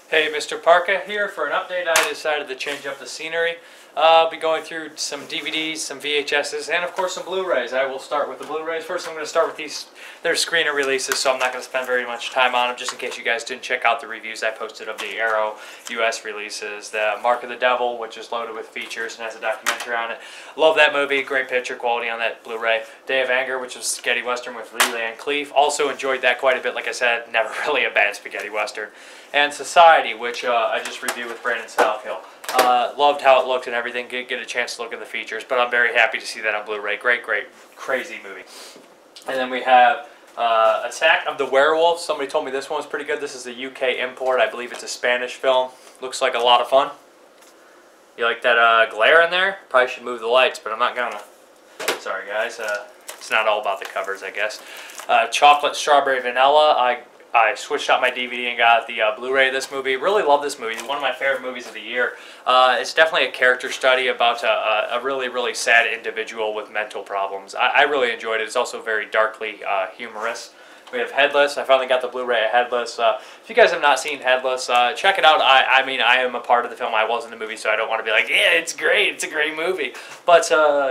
Hey, mrparka here for an update. I decided to change up the scenery. I'll be going through some DVDs, some VHSs, and of course some Blu-rays. I will start with the Blu-rays. First I'm going to start with these. They're screener releases, so I'm not going to spend very much time on them, just in case you guys didn't check out the reviews I posted of the Arrow US releases. The Mark of the Devil, which is loaded with features and has a documentary on it. Love that movie. Great picture quality on that Blu-ray. Day of Anger, which was spaghetti western with Leland Cleef. Also enjoyed that quite a bit. Like I said, never really a bad spaghetti western. And Society, which I just reviewed with Brandon Salkill. Loved how it looked and everything. Get a chance to look at the features, but I'm very happy to see that on Blu-ray. Great, crazy movie. And then we have Attack of the Werewolves. Somebody told me this one was pretty good. This is a UK import. I believe it's a Spanish film. Looks like a lot of fun. You like that glare in there? Probably should move the lights, but I'm not gonna. Sorry guys. It's not all about the covers, I guess. Chocolate Strawberry Vanilla. I switched out my DVD and got the Blu-ray of this movie. Really love this movie. It's one of my favorite movies of the year. It's definitely a character study about a really sad individual with mental problems. I really enjoyed it. It's also very darkly humorous. We have Headless. I finally got the Blu-ray of Headless. If you guys have not seen Headless, check it out. I mean, I am a part of the film. I was in the movie, so I don't want to be like, yeah, it's great. It's a great movie. But,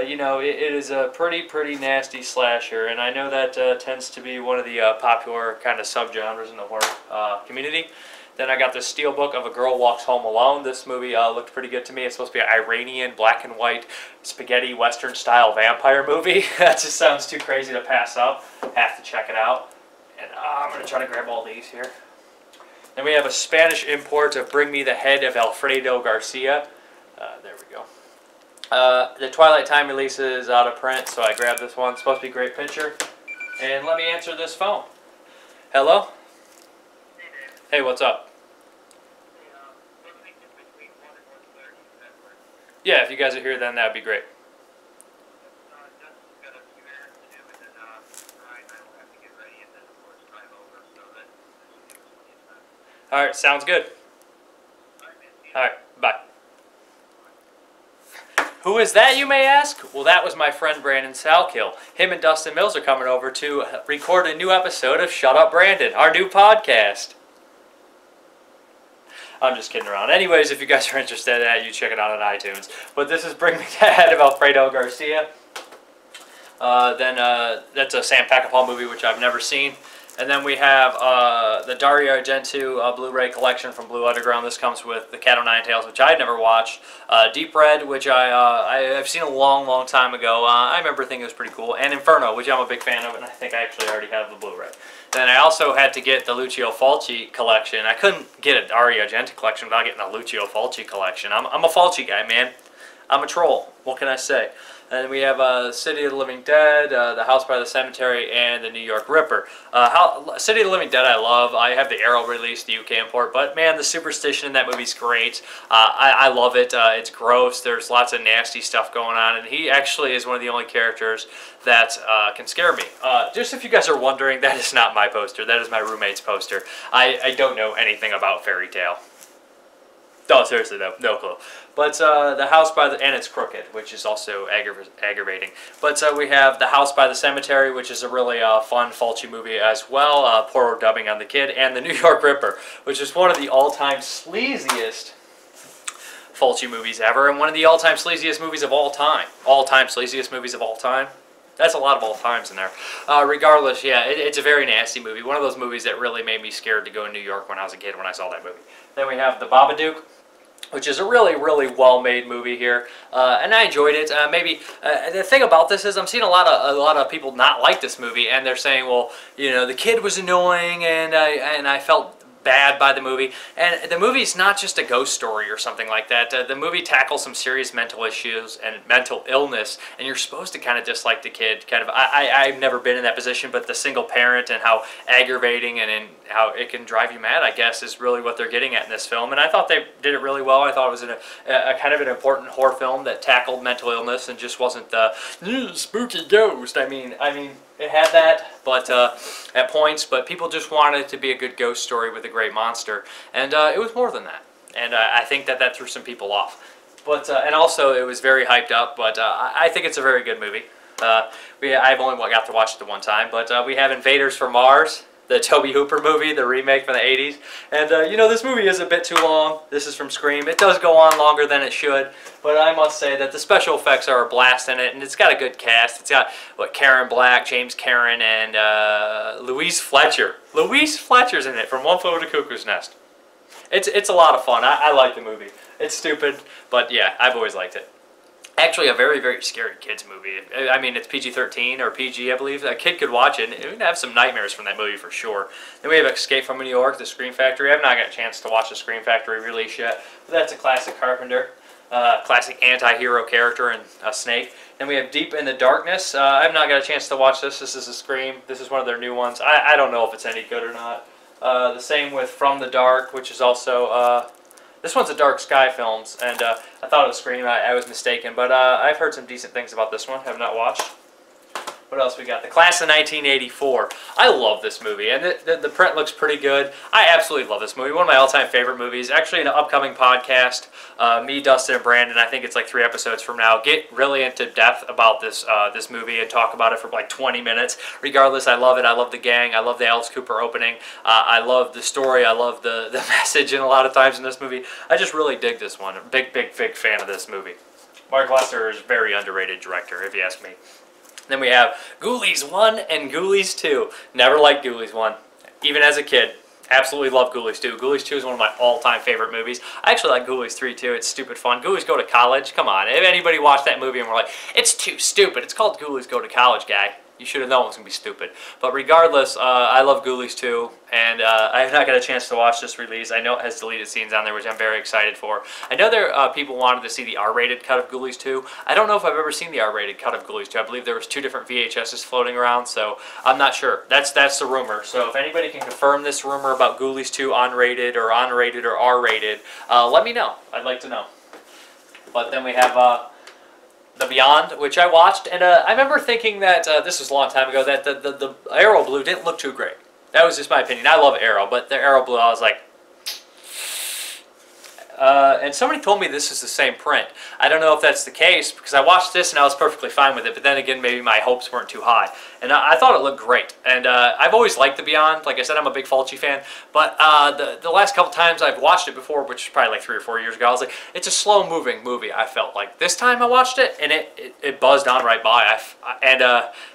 you know, it is a pretty nasty slasher, and I know that tends to be one of the popular kind of subgenres in the horror community. Then I got the Steelbook of A Girl Walks Home Alone. This movie looked pretty good to me. It's supposed to be an Iranian, black and white, spaghetti western style vampire movie. That just sounds too crazy to pass up. Have to check it out. And I'm going to try to grab all these here. Then we have a Spanish import of Bring Me the Head of Alfredo Garcia. There we go. The Twilight Time release is out of print, so I grabbed this one. It's supposed to be a great picture. And let me answer this phone. Hello? Hey, David. Hey, what's up? Hey, what week is between 1 and 1:30? Does that work? Yeah, if you guys are here, then that would be great. Justin's got a few errands to do, and then Ryan and I will have to get ready, and then of course drive over, so that should give us plenty of time. All right, sounds good. All right, man. See you. All right, bye. Who is that, you may ask? Well, that was my friend Brandon Salkill. Him and Dustin Mills are coming over to record a new episode of Shut Up Brandon, our new podcast. I'm just kidding around. Anyways, if you guys are interested in that, you check it out on iTunes. But this is Bring Me the Head of Alfredo Garcia. Then that's a Sam Peckinpah movie, which I've never seen. And then we have the Dario Argento Blu-ray collection from Blue Underground. This comes with The Cat o' Nine Tails, which I had never watched. Deep Red, which I've seen a long time ago. I remember thinking it was pretty cool. And Inferno, which I'm a big fan of, and I think I actually already have the Blu-ray. Then I also had to get the Lucio Fulci collection. I couldn't get a Dario Argento collection without getting a Lucio Fulci collection. I'm a Fulci guy, man. I'm a troll. What can I say? And we have City of the Living Dead, The House by the Cemetery, and The New York Ripper. City of the Living Dead I love. I have the Arrow release, the UK import, but man, the superstition in that movie's great. I love it. It's gross. There's lots of nasty stuff going on, and he actually is one of the only characters that can scare me. Just if you guys are wondering, that is not my poster. That is my roommate's poster. I don't know anything about fairy tale. No, seriously though, no clue. But The House by the... and it's crooked, which is also aggravating. But we have The House by the Cemetery, which is a really fun Fulci movie as well. Poor dubbing on the kid. And The New York Ripper, which is one of the all-time sleaziest Fulci movies ever. And one of the all-time sleaziest movies of all time. All-time sleaziest movies of all time. That's a lot of all times in there. Regardless, yeah, it's a very nasty movie. One of those movies that really made me scared to go to New York when I was a kid when I saw that movie. Then we have The Babadook, which is a really well-made movie here, and I enjoyed it. Maybe the thing about this is I'm seeing a lot of people not like this movie, and they're saying, well, you know, the kid was annoying, and I felt bad by the movie. And the movie's not just a ghost story or something like that. The movie tackles some serious mental issues and mental illness, and you're supposed to kind of dislike the kid. Kind of, I've never been in that position, but the single parent and how aggravating and how it can drive you mad, I guess, is really what they're getting at in this film. And I thought they did it really well. I thought it was a kind of an important horror film that tackled mental illness and just wasn't the spooky ghost. I mean, it had that, but at points, but people just wanted it to be a good ghost story with a great monster, and it was more than that. And I think that threw some people off. But and also it was very hyped up. But I think it's a very good movie. I've only got to watch it the one time, but we have Invaders from Mars. the Tobe Hooper movie, the remake from the 80s. And, you know, this movie is a bit too long. This is from Scream. It does go on longer than it should, but I must say that the special effects are a blast in it, and it's got a good cast. It's got, what, Karen Black, James Karen, and Louise Fletcher. Louise Fletcher's in it from One Flew Over the Cuckoo's Nest. It's a lot of fun. I like the movie. It's stupid, but yeah, I've always liked it. Actually, a very, very scary kids movie. I mean, it's PG-13 or PG, I believe. A kid could watch it, and it would have some nightmares from that movie for sure. Then we have Escape from New York, The Scream Factory. I've not got a chance to watch the Scream Factory release yet, but that's a classic Carpenter. Classic anti-hero character and a snake. Then we have Deep in the Darkness. I've not got a chance to watch this. This is a Scream. This is one of their new ones. I don't know if it's any good or not. The same with From the Dark, which is also... this one's a Dark Sky Films, and I thought it was Scream. I was mistaken, but I've heard some decent things about this one. Have not watched. What else we got? The Class of 1984. I love this movie, and the print looks pretty good. I absolutely love this movie. One of my all-time favorite movies. Actually, in an upcoming podcast, me, Dustin, and Brandon, I think it's like 3 episodes from now, get really into depth about this this movie and talk about it for like 20 minutes. Regardless, I love it. I love the gang. I love the Alice Cooper opening. I love the story. I love the message in a lot of times in this movie. I just really dig this one. Big fan of this movie. Mark Lester is a very underrated director, if you ask me. Then we have Ghoulies 1 and Ghoulies 2. Never liked Ghoulies 1, even as a kid. Absolutely love Ghoulies 2. Ghoulies 2 is one of my all-time favorite movies. I actually like Ghoulies 3 too. It's stupid fun. Ghoulies Go to College. Come on. If anybody watched that movie and were like, it's too stupid. It's called Ghoulies Go to College, guy. You should have known it was going to be stupid. But regardless, I love Ghoulies 2, and I have not got a chance to watch this release. I know it has deleted scenes on there, which I'm very excited for. I know there people wanted to see the R-rated cut of Ghoulies 2. I don't know if I've ever seen the R-rated cut of Ghoulies 2. I believe there was 2 different VHSs floating around, so I'm not sure. That's the rumor. So if anybody can confirm this rumor about Ghoulies 2 unrated or R-rated, let me know. I'd like to know. But then we have... The Beyond, which I watched, and I remember thinking that, this was a long time ago, that the Arrow Blue didn't look too great. That was just my opinion. I love Arrow, but the Arrow Blue, I was like... and somebody told me this is the same print. I don't know if that's the case, because I watched this and I was perfectly fine with it, but then again, maybe my hopes weren't too high. And I thought it looked great. And I've always liked The Beyond. Like I said, I'm a big Fulci fan. But the last couple times I've watched it before, which is probably like 3 or 4 years ago, I was like, it's a slow-moving movie, I felt like. This time I watched it, and it buzzed on right by.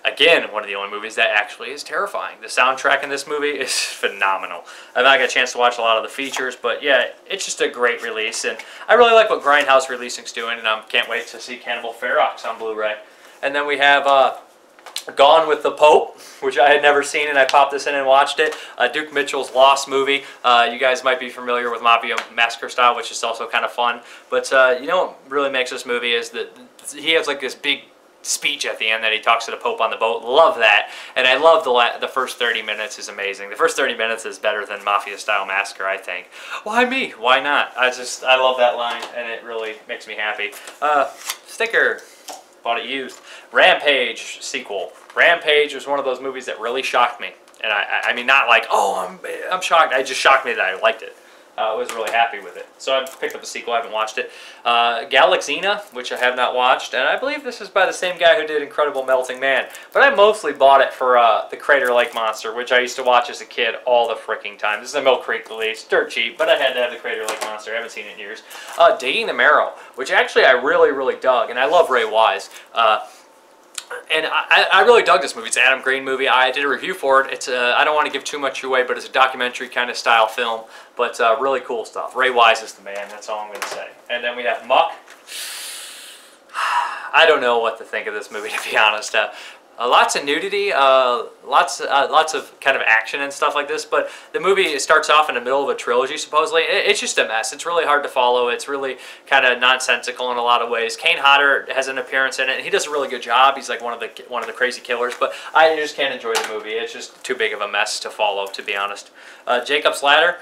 Again, one of the only movies that actually is terrifying. The soundtrack in this movie is phenomenal. I've not got a chance to watch a lot of the features, but yeah, it's just a great release. And I really like what Grindhouse Releasing's doing, and I can't wait to see Cannibal Ferox on Blu-ray. And then we have... Gone with the Pope, which I had never seen, and I popped this in and watched it. Duke Mitchell's Lost movie. You guys might be familiar with Mafia Massacre Style, which is also kind of fun. But you know what really makes this movie is that he has like this big speech at the end that he talks to the Pope on the boat. Love that. And I love the first 30 minutes is amazing. The first 30 minutes is better than Mafia Style Massacre, I think. Why me? Why not? I love that line, and it really makes me happy. Sticker. Bought it used. Rampage sequel. Rampage was one of those movies that really shocked me. And I mean, not like, oh, I'm shocked. It just shocked me that I liked it. I was really happy with it. So I picked up the sequel. I haven't watched it. Galaxina, which I have not watched. And I believe this is by the same guy who did Incredible Melting Man. But I mostly bought it for the Crater Lake Monster, which I used to watch as a kid all the freaking time. This is a Mill Creek release. Dirt cheap, but I had to have the Crater Lake Monster. I haven't seen it in years. Digging the Marrow, which actually I really dug. And I love Ray Wise. And I really dug this movie. It's an Adam Green movie. I did a review for it. It's I don't want to give too much away, but it's a documentary kind of style film. But really cool stuff. Ray Wise is the man. That's all I'm going to say. And then we have Muck. I don't know what to think of this movie, to be honest. Lots of nudity, lots of kind of action and stuff like this, but the movie starts off in the middle of a trilogy, supposedly. It's just a mess. It's really hard to follow. It's really kind of nonsensical in a lot of ways. Kane Hodder has an appearance in it, and he does a really good job. He's like one of the crazy killers, but I just can't enjoy the movie. It's just too big of a mess to follow, to be honest. Jacob's Ladder,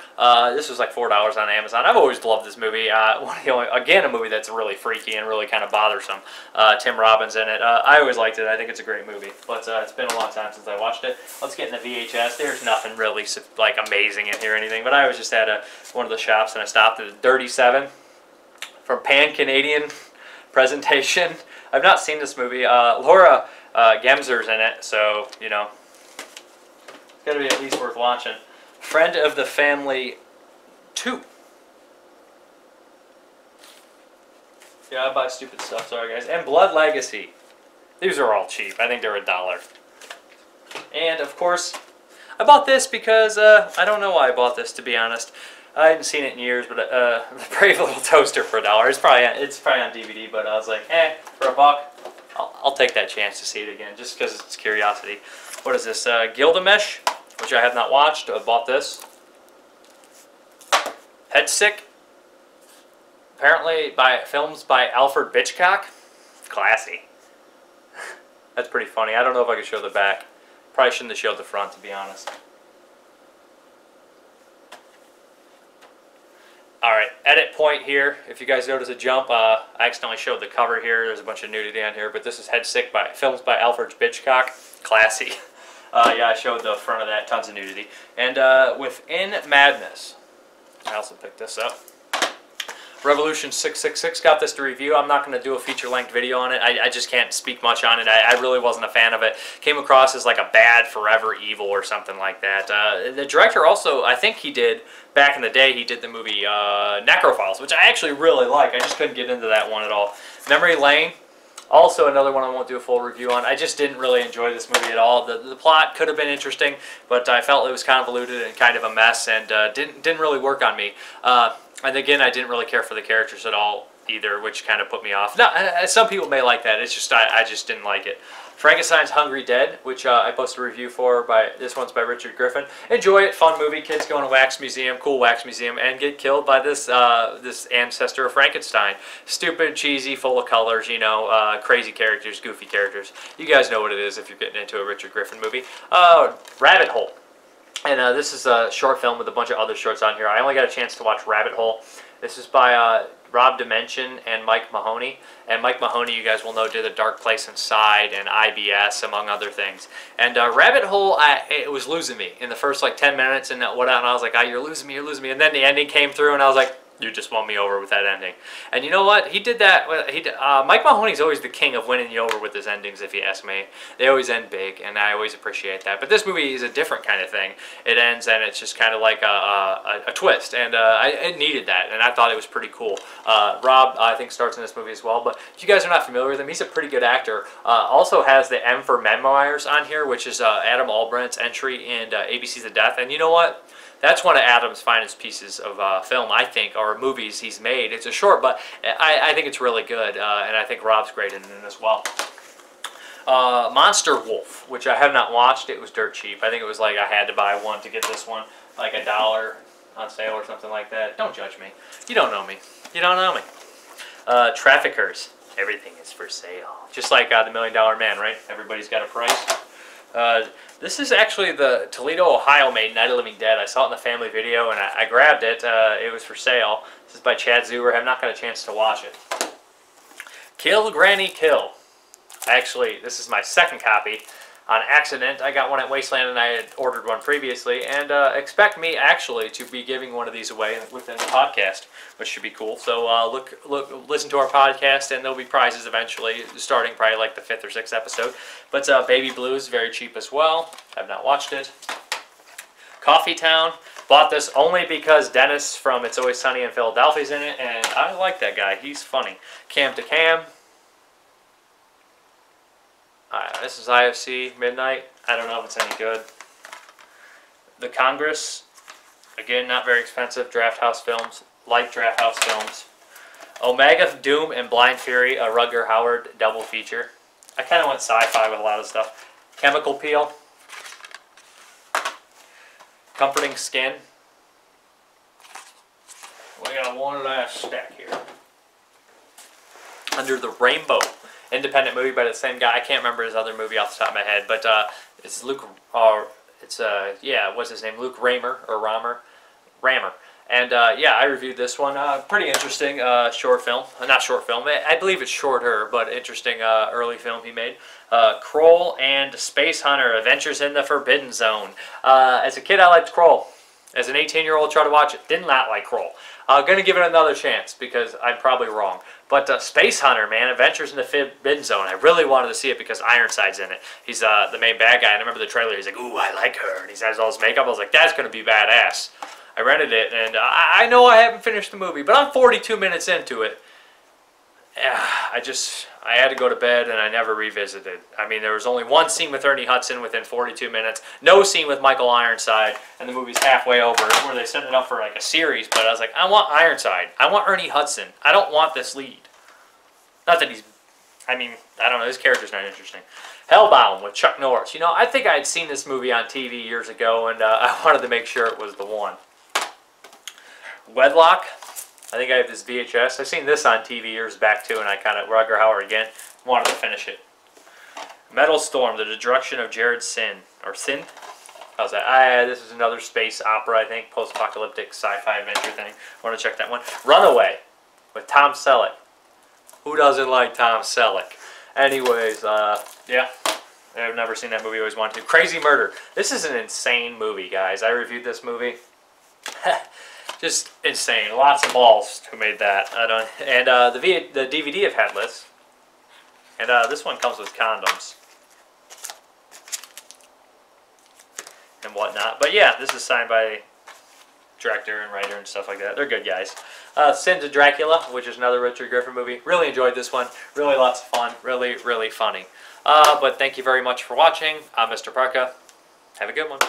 this was like $4 on Amazon. I've always loved this movie. Again, a movie that's really freaky and really kind of bothersome. Tim Robbins in it. I always liked it. I think it's a great movie. But it's been a long time since I watched it. Let's get in the VHS. There's nothing really like amazing in here or anything, but I was just at one of the shops and I stopped at the Dirty Seven from Pan Canadian Presentation. I've not seen this movie. Laura Gemser's in it, so you know. Got to be at least worth watching. Friend of the Family 2. Yeah, I buy stupid stuff. Sorry, guys. And Blood Legacy. These are all cheap. I think they're $1. And, of course, I bought this because I don't know why I bought this, to be honest. I hadn't seen it in years, but the Brave Little Toaster for $1. It's probably on DVD, but I was like, for $1, I'll take that chance to see it again, just because it's curiosity. What is this? Gilgamesh, which I have not watched. I bought this. Headsick. Apparently, films by Alfred Hitchcock. Classy. That's pretty funny. I don't know if I could show the back. Probably shouldn't have showed the front, to be honest. Alright, edit point here. If you guys notice a jump, I accidentally showed the cover here. There's a bunch of nudity on here, but this is Headsick films by Alfred Hitchcock. Classy. Yeah, I showed the front of that. Tons of nudity. And Within Madness. I also picked this up. Revolution 666, got this to review. I'm not going to do a feature-length video on it. I just can't speak much on it. I really wasn't a fan of it. Came across as like a bad Forever Evil or something like that. The director also, I think he did, back in the day, he did the movie Necrophiles, which I actually really like. I just couldn't get into that one at all. Memory Lane, also another one I won't do a full review on. I just didn't really enjoy this movie at all. The plot could have been interesting, but I felt it was convoluted and kind of a mess, and didn't really work on me. And again, I didn't really care for the characters at all either, which kind of put me off. No, some people may like that. It's just I just didn't like it. Frankenstein's Hungry Dead, which I posted a review for. This one's by Richard Griffin. Enjoy it. Fun movie. Kids go in a wax museum, cool wax museum, and get killed by this this ancestor of Frankenstein. Stupid, cheesy, full of colors, you know, crazy characters, goofy characters. You guys know what it is if you're getting into a Richard Griffin movie. Rabbit Hole. And this is a short film with a bunch of other shorts on here. I only got a chance to watch Rabbit Hole. This is by Rob Dimension and Mike Mahoney. And Mike Mahoney, you guys will know, did A Dark Place Inside and IBS, among other things. And Rabbit Hole, it was losing me in the first like 10 minutes and whatnot. And I was like, oh, you're losing me, you're losing me. And then the ending came through and I was like, you just won me over with that ending. And you know what? He did that. Mike Mahoney's always the king of winning you over with his endings, if you ask me. They always end big, and I always appreciate that. But this movie is a different kind of thing. It ends, and it's just kind of like a twist, and it needed that, and I thought it was pretty cool. Rob, I think, starts in this movie as well. But if you guys are not familiar with him, he's a pretty good actor. Also has the M for Memoirs on here, which is Adam Albright's entry in ABC's of Death. And you know what? That's one of Adam's finest pieces of film, I think, or movies he's made. It's a short, but I think it's really good, and I think Rob's great in it as well. Monster Wolf, which I have not watched. It was dirt cheap. I think it was like I had to buy one to get this one, like $1 on sale or something like that. Don't judge me. You don't know me. You don't know me. Traffickers. Everything is for sale. Just like the $1 Million Man, right? Everybody's got a price. This is actually the Toledo, Ohio made Night of the Living Dead. I saw it in the family video and I grabbed it. It was for sale. This is by Chad Zuber. I have not got a chance to watch it. Kill Granny Kill. Actually, this is my second copy. On accident, I got one at Wasteland and I had ordered one previously. And expect me actually to be giving one of these away within the podcast, which should be cool. So listen to our podcast and there'll be prizes eventually, starting probably like the 5th or 6th episode. But Baby Blue is very cheap as well. I've not watched it. Coffee Town. Bought this only because Dennis from It's Always Sunny in Philadelphia is in it, and I like that guy. He's funny. Cam to Cam. This is IFC Midnight. I don't know if it's any good. The Congress. Again, not very expensive. Draft House Films. Like Draft House Films. Omega Doom and Blind Fury, a Rutger Hauer double feature. I kind of went sci-fi with a lot of stuff. Chemical Peel. Comforting Skin. We got one last stack here. Under the Rainbow. Independent movie by the same guy. I can't remember his other movie off the top of my head, but it's Luke. Yeah, what's his name? Luke Rammer or Rammer. And yeah, I reviewed this one. Pretty interesting short film. Not short film. I believe it's shorter, but interesting early film he made. Kroll and Space Hunter: Adventures in the Forbidden Zone. As a kid, I liked Kroll. As an 18-year-old, tried to watch it. Did not like Kroll. I'm going to give it another chance because I'm probably wrong. But Space Hunter, man, Adventures in the Forbidden Zone. I really wanted to see it because Ironside's in it. He's the main bad guy. And I remember the trailer. He's like, ooh, I like her. And he has all his makeup. I was like, that's going to be badass. I rented it, and I know I haven't finished the movie, but I'm 42 minutes into it. I had to go to bed, and I never revisited. I mean, there was only one scene with Ernie Hudson within 42 minutes, no scene with Michael Ironside, and the movie's halfway over, where they set it up for like a series, but I was like, I want Ironside. I want Ernie Hudson. I don't want this lead. Not that he's, I mean, I don't know, his character's not interesting. Hellbound with Chuck Norris. You know, I think I had seen this movie on TV years ago, and I wanted to make sure it was the one. Wedlock. I think I have this VHS. I've seen this on TV years back too, and I kind of, Rutger Hauer again, wanted to finish it. Metal Storm, The Destruction of Jared Sin. Or Sin? How's that? This is another space opera, I think. Post-apocalyptic sci-fi adventure thing. I want to check that one. Runaway with Tom Selleck. Who doesn't like Tom Selleck? Anyways, yeah. I've never seen that movie. Always wanted to. Crazy Murder. This is an insane movie, guys. I reviewed this movie. Just insane. Lots of balls who made that. I don't. And the DVD of Headless. And this one comes with condoms and whatnot. But yeah, this is signed by director and writer and stuff like that. They're good guys. Sins of Dracula, which is another Richard Griffin movie. Really enjoyed this one. Really lots of fun. Really, really funny. But thank you very much for watching. I'm Mr. Parka. Have a good one.